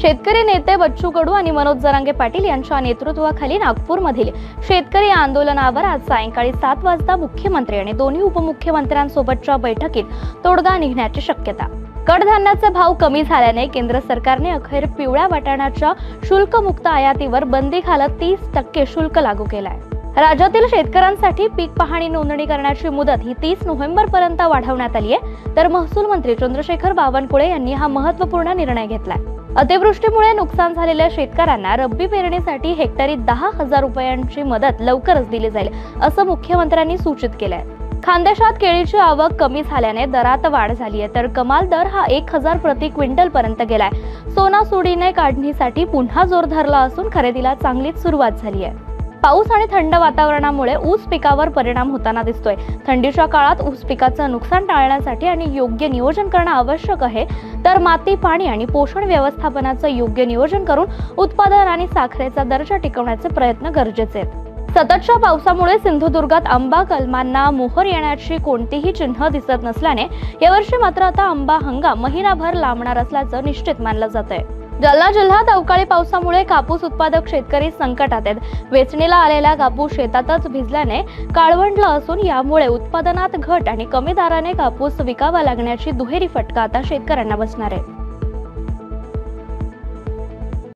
शेतकरी नेते बच्चू कडू आणि मनोज जरांगे पाटील यांच्या नेतृत्वाखाली नागपूरमधील शेतकरी आंदोलनावर आज सायंकाळी 7 वाजता मुख्यमंत्री आणि दोन्ही उपमुख्यमंत्र्यांसोबतच्या बैठकीत तोडगा निघण्याची शक्यता। कडधान्याचे भाव कमी झाल्याने केंद्र सरकारने अखेर पिवळ्या वाटाण्याच्या शुल्कमुक्त आयातीवर बंदी घालत 30% शुल्क लागू केलाय। राज्यातील शेतकऱ्यांसाठी पीक पाहणी नोंदणी करण्याची मुदत ही 30 नोव्हेंबर पर्यंत वाढवण्यात आली आहे, तर महसूल मंत्री चंद्रशेखर बावनकुळे यांनी हा महत्त्वपूर्ण निर्णय घेतलाय। अतिवृष्टीमुळे नुकसान झालेल्या शेतकऱ्यांना रब्बी पेरणीसाठी हेक्टरी 10,000 रुपयांची मदत लवकरच दिली जाईल, असं मुख्यमंत्र्यांनी सूचित केलंय। खानदेशात केळीची आवक कमी झाल्याने दरात वाढ झाली आहे, तर कमाल दर हा 1000 प्रति क्विंटल पर्यंत गेलाय। सोनासुडीने काढणीसाठी पुन्हा जोर धरला असून खरेदीला चांगलीच सुरुवात झाली आहे। पाऊस आणि थंड वातावरणामुळे ऊस पिकावर परिणाम होताना दिसतोय। थंडीच्या काळात ऊस पिकाचं नुकसान टाळण्यासाठी आणि योग्य नियोजन करणं आवश्यक आहे, तर माती, पाणी आणि पोषण व्यवस्थापनाचं योग्य नियोजन करून उत्पादन आणि साखरेचा दर्जा टिकवण्याचे प्रयत्न गरजेचे आहेत। सततच्या पावसामुळे सिंधुदुर्गात आंबा कलमांना मोहर येण्याची कोणतीही चिन्ह दिसत नसल्याने यावर्षी मात्र आता आंबा हंगाम महिनाभर लांबणार असल्याचं निश्चित मानलं जातंय। जालना जिल्ह्यात अवकाळी पावसामुळे कापूस उत्पादक शेतकरी संकटात आहेत। वेचणीला आलेला कापूस शेतातच भिजल्याने काळवंडला असून यामुळे उत्पादनात घट आणि कमी दराने कापूस विकावा लागण्याची दुहेरी फटका आता शेतकऱ्यांना बसणार आहे।